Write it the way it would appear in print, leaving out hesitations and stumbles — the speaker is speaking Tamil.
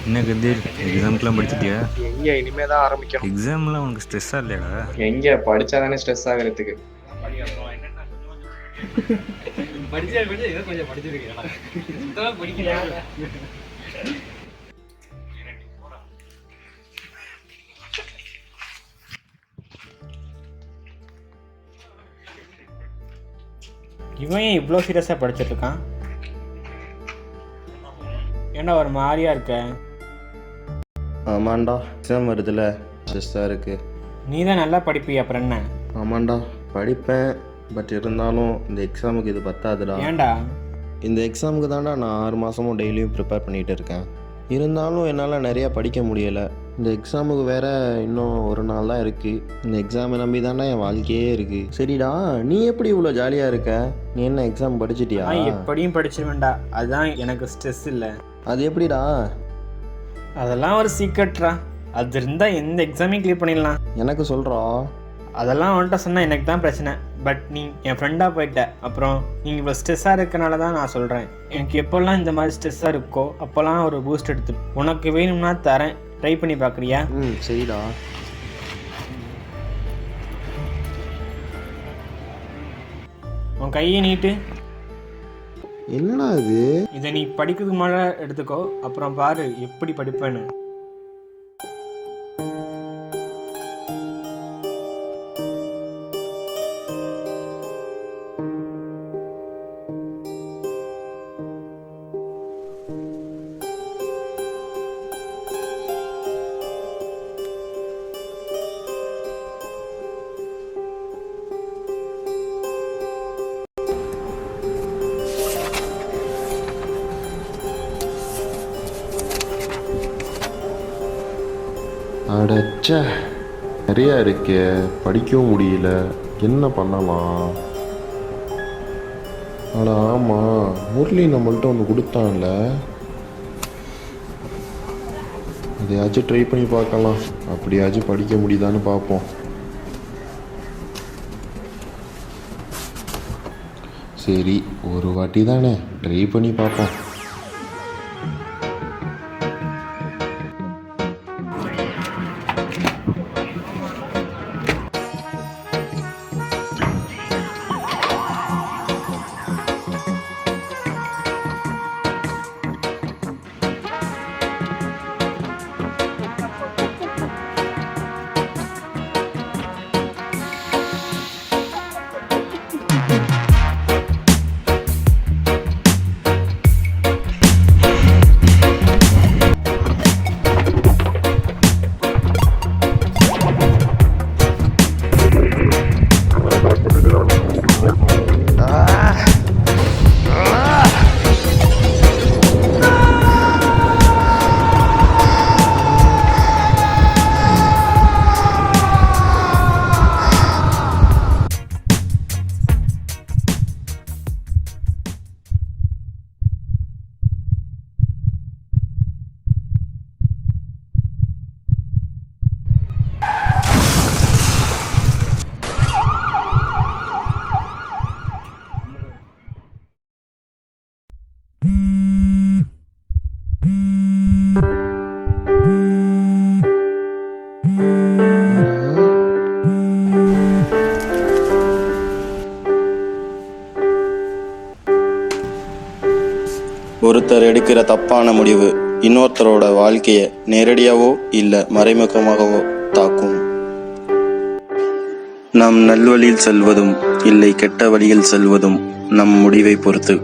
என்ன கதிர், எக்ஸாம்க்குலாம் படிச்சிட்டியா? எங்க இனிமே தான் ஆரம்பிக்கணும். எக்ஸாம்லாம் உனக்கு ஸ்ட்ரெஸ்ஸாக இல்லையாடா? எங்க படிச்சா தானே ஸ்ட்ரெஸ் ஆகிறதுக்கு. இவன் ஏன் இவ்வளோ சீரியஸாக படிச்சுட்டு இருக்கான்? ஏன்னா ஒரு மாதிரியா இருக்க. ஆமாண்டா, எக்ஸாம் வருதுல்ல, ஸ்ட்ரெஸ்ஸாக இருக்குது. நீ தான் நல்லா படிப்பியா, அப்புறம் என்ன? ஆமாண்டா, படிப்பேன். பட் இருந்தாலும் இந்த எக்ஸாமுக்கு இது பத்தாதுடா. ஏன்டா? இந்த எக்ஸாமுக்கு தான்டா நான் 6 மாதமும் டெய்லியும் ப்ரிப்பேர் பண்ணிகிட்டு இருக்கேன். இருந்தாலும் என்னால் நிறையா படிக்க முடியலை. இந்த எக்ஸாமுக்கு வேறு இன்னும் ஒரு நாள் தான் இருக்குது. இந்த எக்ஸாமை நம்பி தான்டா என் வாழ்க்கையே இருக்குது. சரிடா, நீ எப்படி இவ்வளோ ஜாலியாக இருக்க? நீ என்ன எக்ஸாம் படிச்சிட்டியா? எப்படியும் படிச்சிருவேன்டா, அதுதான் எனக்கு ஸ்ட்ரெஸ் இல்லை. அது எப்படிடா? அதெல்லாம் ஒரு சீக்ரெட்ரா. அது இருந்தால் எந்த எக்ஸாமையும் கிளியர் பண்ணிடலாம். எனக்கு சொல்கிறா. அதெல்லாம் அவன்கிட்ட சொன்னால் எனக்கு தான் பிரச்சனை. பட் நீ என் ஃப்ரெண்டாக போயிட்ட. அப்புறம் நீங்கள் இவ்வளோ ஸ்ட்ரெஸ்ஸாக இருக்கனால தான் நான் சொல்கிறேன். எனக்கு எப்போல்லாம் இந்த மாதிரி ஸ்ட்ரெஸ்ஸாக இருக்கோ அப்போல்லாம் ஒரு பூஸ்ட் எடுத்து உனக்கு வேணும்னா தரேன். ட்ரை பண்ணி பார்க்குறியா? சரிடா. உன் கையை நீட்டு. என்னடா இது? இதை நீ படிக்கிறதுக்கு மேலே எடுத்துக்கோ, அப்புறம் பாரு எப்படி படிப்பேன்னு. அடச்சே, நிறையா இருக்கே, படிக்கவும் முடியல. என்ன பண்ணலாம்? அட ஆமாம், முரளி நம்மள்ட்ட ஒன்று கொடுத்தான்ல, அதையாச்சும் ட்ரை பண்ணி பார்க்கலாம். அப்படியாச்சும் படிக்க முடியுதான்னு பார்ப்போம். சரி, ஒரு வாட்டி தானே, ட்ரை பண்ணி பார்ப்போம். ஒருத்தர் எடுக்கிற தப்பான முடிவு இன்னொருத்தரோட வாழ்க்கையை நேரடியாவோ இல்லை மறைமுகமாகவோ தாக்கும். நம் நல்வழியில் செல்வதும் இல்லை கெட்ட வழியில் செல்வதும் நம் முடிவை பொறுத்து.